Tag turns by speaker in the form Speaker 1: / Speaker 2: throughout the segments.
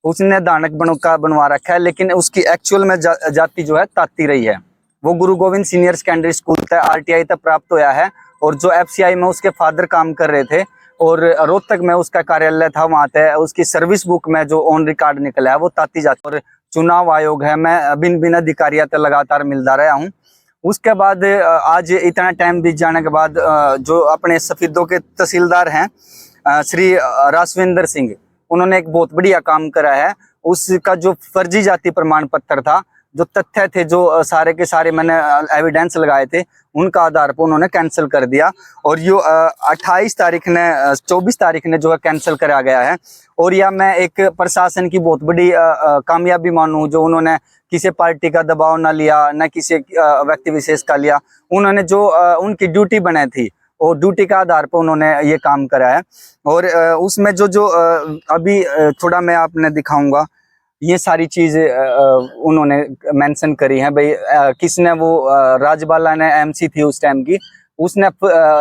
Speaker 1: उसने दानक का बनवा रखा है, लेकिन उसकी एक्चुअल में जाति जो है ताती रही है। वो गुरु गोविंद सीनियर सेकेंडरी स्कूल तक RTI तक प्राप्त होया है, और जो FCI में उसके फादर काम कर रहे थे और रोहतक में उसका कार्यालय था, वहां पे उसकी सर्विस बुक में जो ऑन रिकॉर्ड निकला है वो ताती जाति। और चुनाव आयोग है, मैं भिन्न अधिकारियों तक लगातार मिलता रहा हूँ। उसके बाद आज इतना टाइम बीत जाने के बाद जो अपने सफीदों के तहसीलदार हैं श्री रासविंदर सिंह, उन्होंने एक बहुत बढ़िया काम करा है। उसका जो फर्जी जाति प्रमाण पत्र था, जो तथ्य थे, जो सारे के सारे मैंने एविडेंस लगाए थे, उनका आधार पर उन्होंने कैंसिल कर दिया। और यो 28 तारीख ने 24 तारीख ने जो है कैंसिल करा गया है। और यह मैं एक प्रशासन की बहुत बड़ी कामयाबी मानूं, जो उन्होंने किसी पार्टी का दबाव ना लिया, ना किसी व्यक्ति विशेष का लिया। उन्होंने जो उनकी ड्यूटी बनाई थी, और ड्यूटी का आधार पर उन्होंने ये काम करा है। और उसमें जो अभी थोड़ा मैं आपने दिखाऊंगा, ये सारी चीज उन्होंने मेंशन करी है। भाई किसने वो राजबाला ने MC थी उस टाइम की, उसने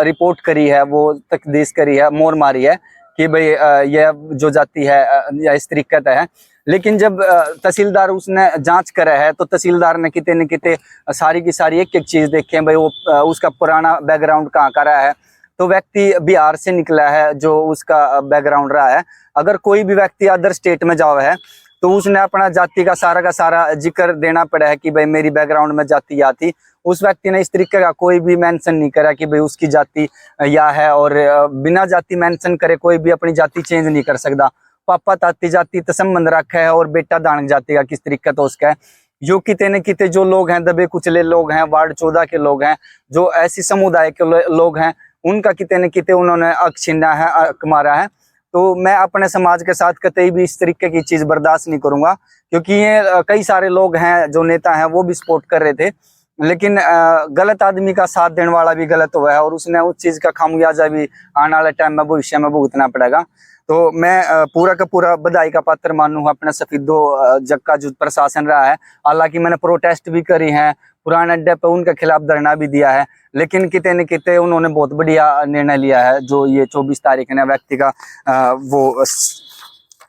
Speaker 1: रिपोर्ट करी है, वो तकदीस करी है, मोर मारी है कि भाई यह जो जाति है या इस तरीके है। लेकिन जब तहसीलदार उसने जांच करा है, तो तहसीलदार ने किते न किते सारी की सारी एक एक चीज देखी है। भाई वो उसका पुराना बैकग्राउंड कहाँ का रहा है, तो व्यक्ति बिहार से निकला है जो उसका बैकग्राउंड रहा है। अगर कोई भी व्यक्ति अदर स्टेट में जाओ है, तो उसने अपना जाति का सारा जिक्र देना पड़ा है कि भाई मेरी बैकग्राउंड में जाति या थी। उस व्यक्ति ने इस तरीके का कोई भी मेंशन नहीं करा कि भाई उसकी जाति या है, और बिना जाति मेंशन करे कोई भी अपनी जाति चेंज नहीं कर सकता। पापा ताती जाति तो संबंध रखा है, और बेटा दानक जाति का किस तरीके तो उसका है। जो किते न किते जो लोग हैं, दबे कुचले लोग हैं, वार्ड 14 के लोग हैं, जो ऐसी समुदाय के लोग हैं, उनका किते न किते उन्होंने हक छीना है, हक मारा है। तो मैं अपने समाज के साथ कतई भी इस तरीके की चीज बर्दाश्त नहीं करूंगा, क्योंकि ये कई सारे लोग हैं, जो नेता हैं वो भी सपोर्ट कर रहे थे, लेकिन गलत आदमी का साथ देने वाला भी गलत हुआ है, और उसने उस चीज का खामियाजा भी आने वाले टाइम में भविष्य में भुगतना पड़ेगा। तो मैं पूरा का पूरा बधाई का पात्र मानूंगा अपने सफीदो जग का जो प्रशासन रहा है। हालांकि मैंने प्रोटेस्ट भी करी है, पुराने अड्डे पे उनके खिलाफ धरना भी दिया है, लेकिन किते न किते उन्होंने बहुत बढ़िया निर्णय लिया है। जो ये 24 तारीख ने व्यक्ति का वो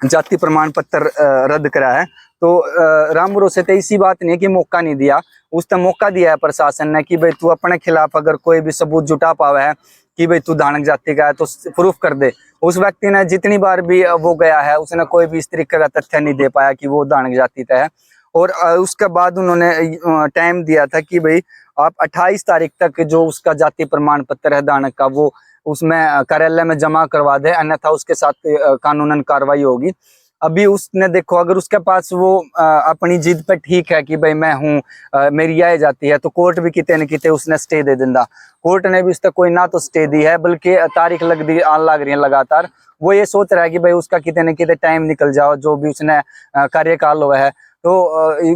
Speaker 1: जाति प्रमाण पत्र रद्द करा है। तो राम भरोसे तो इसी बात नहीं है कि मौका नहीं दिया, उस तक मौका दिया है प्रशासन ने कि भाई तू अपने खिलाफ अगर कोई भी सबूत जुटा पावे है कि भाई तू दानक जाति का है, तो प्रूफ कर दे। उस व्यक्ति ने जितनी बार भी वो गया है, उसने कोई भी इस तरीके का तथ्य नहीं दे पाया कि वो दानक जाति का है। और उसके बाद उन्होंने टाइम दिया था कि भाई आप 28 तारीख तक जो उसका जाति प्रमाण पत्र है दानक का, वो उसमें कार्यालय में जमा करवा दे, अन्यथा उसके साथ कानूनन कार्रवाई होगी। अभी उसने देखो, अगर उसके पास वो अपनी जिद पे ठीक है कि भाई मैं हूँ, मेरी यह जाति है, तो कोर्ट भी किते न किते उसने स्टे दे दिंदा। कोर्ट ने भी उस तक कोई ना तो स्टे दी है, बल्कि तारीख लग रही है लगातार। वो ये सोच रहा है कि भाई उसका किते न किते टाइम निकल जाओ, जो भी उसने कार्यकाल हुआ है, तो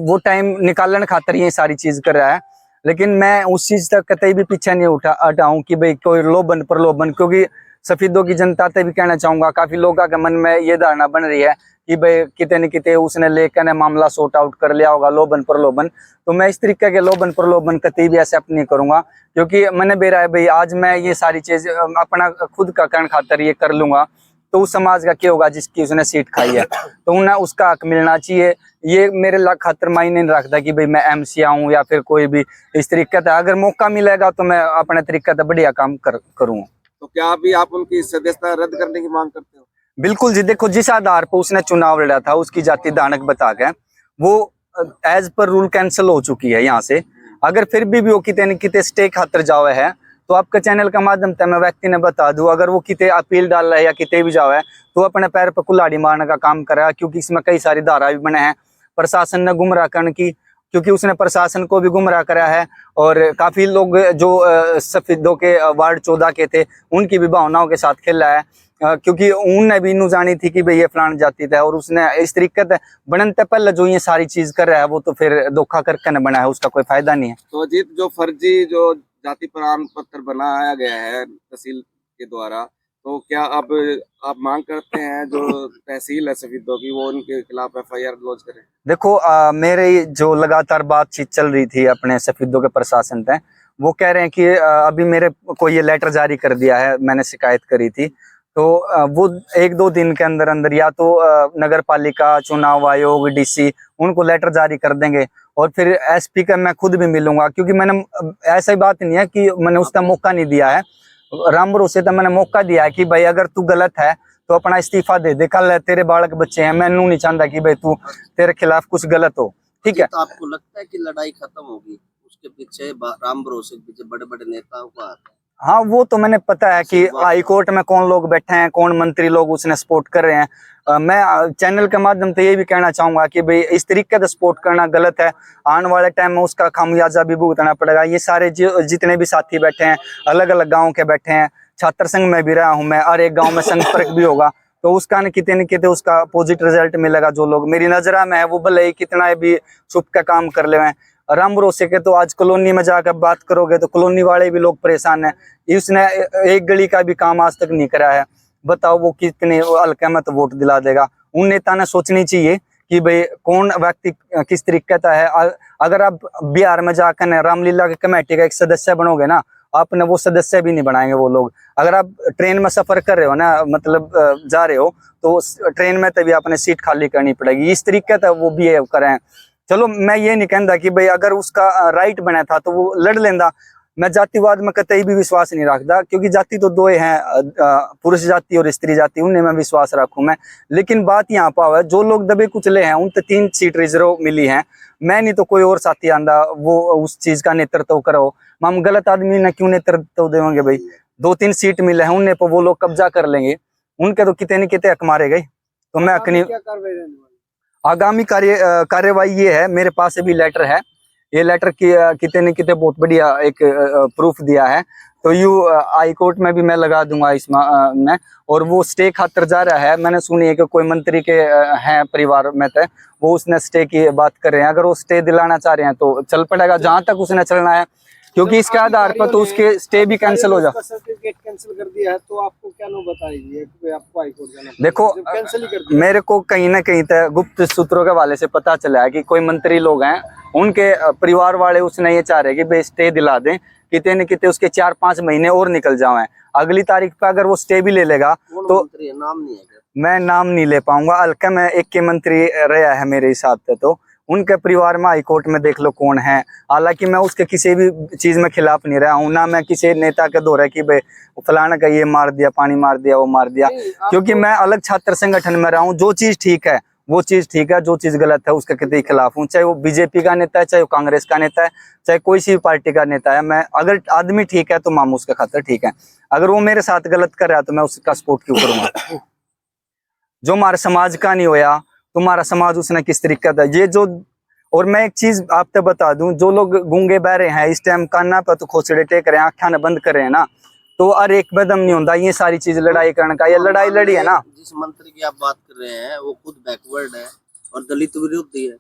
Speaker 1: वो टाइम निकालने खातर ये सारी चीज कर रहा है। लेकिन मैं उस चीज तक कतई भी पीछे नहीं हटाऊं कि भाई कोई लोभन प्रलोभन, क्योंकि सफीदों की जनता से भी कहना चाहूंगा, काफी लोगों के मन में ये धारणा बन रही है कि भाई किते न किते उसने लेकर ने मामला सॉर्ट आउट कर लिया होगा, लोभन प्रलोभन। तो मैं इस तरीके के लोभन प्रलोभन कतई भी एक्सेप्ट नहीं करूंगा, क्योंकि मैंने बेरा है भाई आज मैं ये सारी चीज अपना खुद का करण खातर ये कर लूंगा, तो उस समाज का क्या होगा जिसकी उसने सीट खाई है, तो उन्हें उसका हक मिलना चाहिए। ये मेरे खातर मायने नहीं रखता कि भाई मैं MC आऊँ या फिर कोई भी इस तरीके का। अगर मौका मिलेगा तो मैं अपने तरीके से बढ़िया काम करूँ।
Speaker 2: तो क्या अभी आप उनकी सदस्यता रद्द करने की मांग करते हो?
Speaker 1: बिल्कुल जी, देखो जिस आधार पर उसने चुनाव लड़ा था, उसकी जाति दानक बता के, वो एज पर रूल कैंसिल हो चुकी है यहाँ से। अगर फिर भी वो किते न किते स्टे खातर जावे है, तो आपका चैनल का माध्यम से मैं व्यक्ति ने बता दूं, अगर वो किते अपील डाल रहा है या किते भी जावे, तो अपने पैर पर कुल्हाड़ी मारने का काम कर रहा है, क्योंकि इसमें कई सारी धारा भी बने हैं। प्रशासन ने गुमराह करने की, क्योंकि उसने प्रशासन को भी गुमराह करा है, और काफी लोग जो सफीदों के वार्ड 14 के थे, उनकी भी भावनाओं के साथ खेला है, क्योंकि उनने भी इनू जानी थी कि भाई ये फलान जाति था, और उसने इस तरीके से बनते पहले जो ये सारी चीज कर रहा है, वो तो फिर धोखा करके न बना है, उसका कोई फायदा नहीं है।
Speaker 2: तो अजीत, जो फर्जी जो जाति प्रमाण पत्र बनाया गया है तहसील के द्वारा, तो क्या अब आप मांग करते हैं जो तहसील है सफीदों की, वो उनके खिलाफ FIR लॉन्च करें?
Speaker 1: देखो मेरे जो लगातार बातचीत चल रही थी अपने सफीदों के प्रशासन से, वो कह रहे हैं कि अभी मेरे को ये लेटर जारी कर दिया है, मैंने शिकायत करी थी, तो वो 1-2 दिन के अंदर अंदर या तो नगर पालिका चुनाव आयोग डीसी उनको लेटर जारी कर देंगे, और फिर एसपी का मैं खुद भी मिलूंगा, क्योंकि मैंने ऐसा ही बात नहीं है कि मैंने उसका मौका नहीं दिया है। राम भरोसे तो मैंने मौका दिया है कि भाई अगर तू गलत है तो अपना इस्तीफा दे दे, कल तेरे बालक बच्चे हैं, मैं नहीं चाहता कि भाई तू तेरे खिलाफ कुछ गलत हो, ठीक है।
Speaker 3: तो आपको लगता है कि लड़ाई खत्म होगी? उसके पीछे राम भरोसे के पीछे बड़े बड़े नेताओं का हाथ है।
Speaker 1: हाँ वो तो मैंने पता है कि हाई कोर्ट में कौन लोग बैठे हैं, कौन मंत्री लोग उसने सपोर्ट कर रहे हैं। मैं चैनल के माध्यम से ये भी कहना चाहूंगा कि भाई इस तरीके से सपोर्ट करना गलत है। आने वाले टाइम में उसका खामियाजा भी भुगतना पड़ेगा। ये सारे जितने भी साथी बैठे हैं अलग अलग गाँव के बैठे हैं, छात्र संघ में भी रहा हूँ मैं, और एक गाँव में संपर्क भी होगा, तो उसका न कितने उसका पॉजिटिव रिजल्ट मिलेगा। जो लोग मेरी नजरा में है वो भले ही कितना भी छुप का काम कर ले। राम भरोसे के तो आज कॉलोनी में जाकर बात करोगे तो कॉलोनी वाले भी लोग परेशान हैं। उसने एक गली का भी काम आज तक नहीं करा है, बताओ वो कितने हल्के में तो वोट दिला देगा। उन नेता ने सोचनी चाहिए कि भाई कौन व्यक्ति किस तरीके का है। अगर आप बिहार में जाकर रामलीला की कमेटी का एक सदस्य बनोगे ना, आपने वो सदस्य भी नहीं बनाएंगे वो लोग। अगर आप ट्रेन में सफर कर रहे हो ना, मतलब जा रहे हो, तो ट्रेन में तभी आपने सीट खाली करनी पड़ेगी। इस तरीके से वो बिहेव करें। चलो मैं ये नहीं कहता कि भाई अगर उसका राइट बना था तो वो लड़ लेंदा। मैं जातिवाद में कतई भी विश्वास नहीं रखता, क्योंकि जाति तो दो हैं, पुरुष जाति और स्त्री जाति, उनमें मैं विश्वास रखूं मैं। लेकिन बात यहाँ पर है, जो लोग दबे कुचले हैं उन 3 सीट रिजर्व मिली हैं, मैं नहीं तो कोई और साथी आंदा वो उस चीज का नेतृत्व करो। हम गलत आदमी ने क्यों नेतृत्व देंगे भाई? 2-3 सीट मिले हैं उनने पर वो लोग कब्जा कर लेंगे, उनके तो कितने न कितने हक मारे गए। तो मैं अपनी आगामी कार्यवाही ये है, मेरे पास अभी लेटर है, ये लेटर की कितने न कितने बहुत बढ़िया एक प्रूफ दिया है, तो हाई कोर्ट में भी मैं लगा दूंगा इसमें। और वो स्टे खातर जा रहा है, मैंने सुनी है कि कोई मंत्री के हैं परिवार में थे, वो उसने स्टे की बात कर रहे हैं। अगर वो स्टे दिलाना चाह रहे हैं तो चल पड़ेगा जहां तक उसने चलना है, क्योंकि इसके आधार पर तो उसके स्टे भी कैंसिल हो जाए।
Speaker 4: सर्टिफिकेट कैंसिल कर दिया है तो आपको क्या नो बताइए कि आपको हाई कोर्ट जाना?
Speaker 1: देखो
Speaker 4: कैंसिल ही कर दिया।
Speaker 1: मेरे को कहीं ना कहीं तक गुप्त सूत्रों के हवाले से पता चला है कि कोई मंत्री लोग हैं, उनके परिवार वाले उसने ये चाह रहे कि भाई स्टे दिला दें, कितने न कितने उसके 4-5 महीने और निकल जाए। अगली तारीख पर अगर वो स्टे भी ले लेगा तो
Speaker 3: नाम नहीं है,
Speaker 1: मैं नाम नहीं ले पाऊंगा। हल्का में एक के मंत्री रहा है मेरे हिसाब से, तो उनके परिवार में हाई कोर्ट में देख लो कौन है। हालांकि मैं उसके किसी भी चीज में खिलाफ नहीं रहा हूँ, ना मैं किसी नेता के दौरे कि भाई फलाना का ये मार दिया, पानी मार दिया, वो मार दिया, क्योंकि मैं अलग छात्र संगठन में रहा हूँ। जो चीज ठीक है वो चीज ठीक है, जो चीज गलत है उसके कितने खिलाफ हूँ। चाहे वो बीजेपी का नेता है, चाहे वो कांग्रेस का नेता है, चाहे कोई सी पार्टी का नेता है। मैं अगर आदमी ठीक है तो मामू उसका खातर ठीक है। अगर वो मेरे साथ गलत कर रहा है तो मैं उसका सपोर्ट क्यों करूंगा? जो हमारे समाज का नहीं होया, तुम्हारा समाज उसने किस तरीके का ये जो। और मैं एक चीज आपको बता दूं, जो लोग गूंगे बहरे हैं इस टाइम काना पर तो खोसड़े टेक रहे हैं, आख्या ने बंद कर रहे हैं ना, तो और एक कदम नहीं होता ये सारी चीज लड़ाई करने का। ये लड़ाई लड़ी है ना।
Speaker 3: जिस मंत्री की आप बात कर रहे हैं वो खुद बैकवर्ड है और दलित विरोधी है।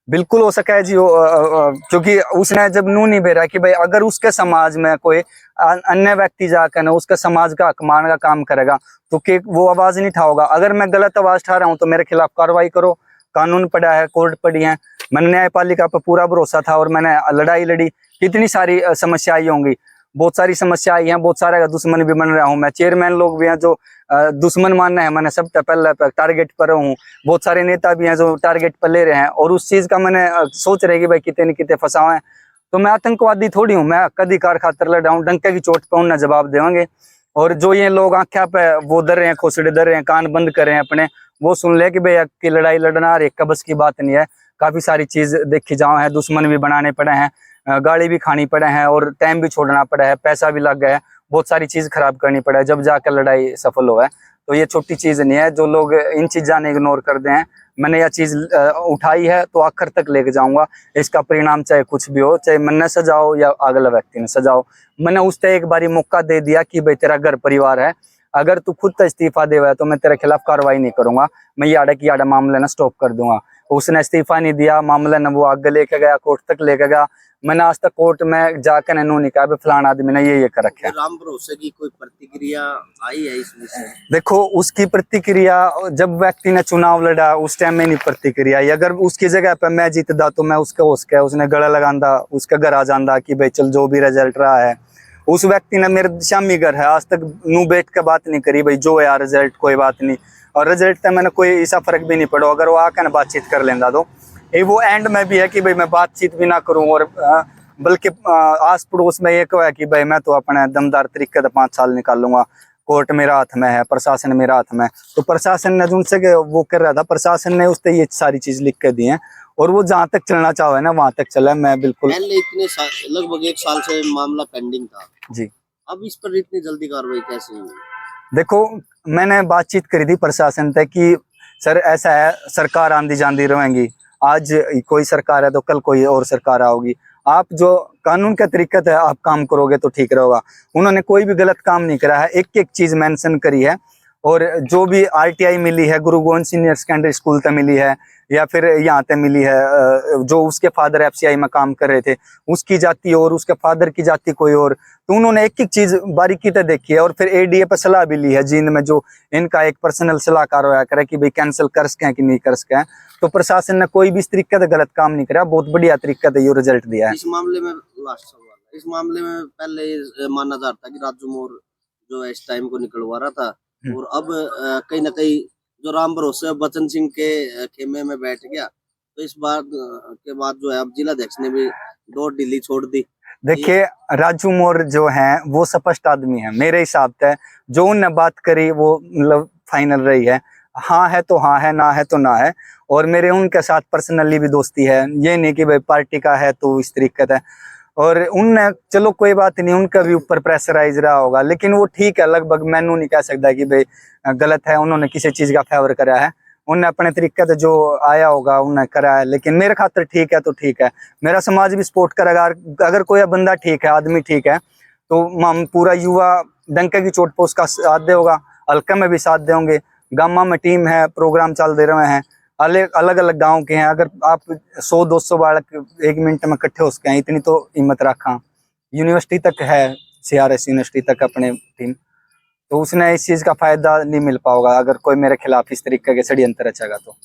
Speaker 1: बिल्कुल हो सका है जी, क्योंकि उसने जब नू नहीं बेरा कि भाई अगर उसके समाज में कोई अन्य व्यक्ति जाकर ना उसके समाज का हक मारने का काम करेगा तो वो आवाज नहीं उठाओगा। अगर मैं गलत आवाज उठा रहा हूँ तो मेरे खिलाफ कार्रवाई करो। कानून पड़ा है, कोर्ट पड़ी है, मैंने न्यायपालिका पर पूरा भरोसा था और मैंने लड़ाई लड़ी। कितनी सारी समस्याएं होंगी, बहुत सारी समस्याएं हैं, बहुत सारे दुश्मन भी बन रहा हूँ मैं। चेयरमैन लोग भी हैं जो दुश्मन मानना है, मैंने सब पहले टारगेट पर हूँ। बहुत सारे नेता भी हैं जो टारगेट पर ले रहे हैं और उस चीज का मैंने सोच रहे कि भाई कितने न कितने फंसाओ हैं। तो मैं आतंकवादी थोड़ी हूँ, मैं अधिकार खातर लड़ हूँ। डंके की चोट पर उन्हें जवाब देंगे। और जो ये लोग आख्या पे वो डर रहे हैं, खोसड़े डर रहे हैं, कान बंद कर रहे हैं अपने, वो सुन ले कि भाई की लड़ाई लड़ना और एक का बस की बात नहीं है। काफी सारी चीज देखी जाओ है, दुश्मन भी बनाने पड़े हैं, गाड़ी भी खानी पड़े हैं और टाइम भी छोड़ना पड़ा है, पैसा भी लग गया है, बहुत सारी चीज खराब करनी पड़ा है जब जाकर लड़ाई सफल हो है। तो ये छोटी चीज नहीं है। जो लोग इन चीजा ने इग्नोर कर दे हैं, मैंने यह चीज उठाई है तो आखिर तक लेके जाऊंगा। इसका परिणाम चाहे कुछ भी हो, चाहे मैंने सजाओ या अगला व्यक्ति ने सजाओ। मैंने उससे एक बारी मौका दे दिया कि भाई तेरा घर परिवार है, अगर तू खुद इस्तीफा देवा तो मैं तेरे खिलाफ कार्रवाई नहीं करूंगा, मैं याडा की याडा मामले ना स्टॉप कर दूंगा। उसने इस्तीफा नहीं दिया, मामले ने वो आगे लेके गया, कोर्ट तक लेके गया। मैंने आज तक कोर्ट में जाकर नहीं कहा फलाना आदमी ने ये कर रखा है।
Speaker 3: राम भरोसे की कोई प्रतिक्रिया आई है इस विषय?
Speaker 1: देखो उसकी प्रतिक्रिया जब व्यक्ति ने चुनाव लड़ा उस टाइम में नहीं प्रतिक्रिया आई। अगर उसकी जगह पे मैं जीतदा तो मैं उसके उसने गला लगांदा, उसके घर आ जांदा कि भाई चल जो भी रिजल्ट रहा है उस व्यक्ति ने मेरे शामी घर है आज तक नू बैठ के बात नहीं करी भाई जो यार रिजल्ट कोई बात नहीं, और रिजल्ट तक मैंने कोई ऐसा फर्क भी नहीं पड़ा अगर वो आकर ना बातचीत कर लेंदा तो ये वो एंड में भी है कि भाई मैं बातचीत भी ना करूं, और बल्कि आस पड़ोस में ये कहा है कि भाई मैं तो अपने दमदार तरीके से 5 साल निकाल लूंगा, कोर्ट मेरा हाथ में है, प्रशासन मेरा हाथ में। तो प्रशासन ने उनसे वो कर रहा था, प्रशासन ने उससे ये सारी चीज लिख के दी है और वो जहाँ तक चलना चाहे ना वहां तक चला। मैं बिल्कुल
Speaker 3: पहले इतने लगभग 1 साल से मामला पेंडिंग था
Speaker 1: जी।
Speaker 3: अब इस पर इतनी जल्दी कार्रवाई कैसे हुई?
Speaker 1: देखो मैंने बातचीत करी थी प्रशासन से कि सर ऐसा है, सरकार आंधी जांदी रहेंगी, आज कोई सरकार है तो कल कोई और सरकार आओगी, आप जो कानून के तरीके से आप काम करोगे तो ठीक रहेगा। उन्होंने कोई भी गलत काम नहीं करा है, एक एक चीज मेंशन करी है, और जो भी आरटीआई मिली है गुरु गोविंद सीनियर सेकेंडरी स्कूल तक मिली है या फिर यहाँ तक मिली है, जो उसके फादर एफसीआई में काम कर रहे थे उसकी जाति और उसके फादर की जाति कोई और, तो उन्होंने एक एक चीज बारीकी से देखी है। और फिर एडीए पर सलाह भी ली है जींद में, जो इनका एक पर्सनल सलाहकार होया करे कि भाई कैंसिल कर सकें कि नहीं कर सकें। तो प्रशासन ने कोई भी इस तरीके से गलत काम नहीं करा, बहुत बढ़िया तरीके से ये रिजल्ट दिया है।
Speaker 3: इस मामले में लास्ट सवाल, इस मामले में पहले ये माना जा रहा था कि राजू मोर जो है इस टाइम को निकलवा रहा था, और अब कहीं ना कहीं जो राम भरोसे बचन सिंह के खेमे में बैठ गया, तो इस बात के बाद जो है अब जिलाध्यक्ष ने भी दौड़ ढीली छोड़ दी।
Speaker 1: देखिए राजू मोर जो हैं वो स्पष्ट आदमी है मेरे हिसाब से, जो उनने बात करी वो मतलब फाइनल रही है, हाँ है तो हाँ है, ना है तो ना है। और मेरे उनके साथ पर्सनली भी दोस्ती है, ये नहीं कि भाई पार्टी का है तो इस तरीके से। और उनने चलो कोई बात नहीं, उनका भी ऊपर प्रेशराइज रहा होगा, लेकिन वो ठीक है, लगभग मैनू नहीं कह सकता कि भाई गलत है, उन्होंने किसी चीज का फेवर करा है, उनने अपने तरीके से जो आया होगा उन्हें करा है। लेकिन मेरे खातर ठीक है तो ठीक है, मेरा समाज भी सपोर्ट करेगा। अगर कोई बंदा ठीक है, आदमी ठीक है, तो हम पूरा युवा डंके की चोट पर उसका साथ देगा, हल्के में भी साथ देंगे। गामा में टीम है, प्रोग्राम चल दे रहे हैं, अलग अलग गांव के हैं, अगर आप 100-200 बालक 1 मिनट में इकट्ठे हो सके, इतनी तो हिम्मत रखा। यूनिवर्सिटी तक है, CRS यूनिवर्सिटी तक अपने टीम, तो उसने इस चीज का फायदा नहीं मिल पाएगा अगर कोई मेरे खिलाफ इस तरीके के षड्यंत्र रचेगा तो।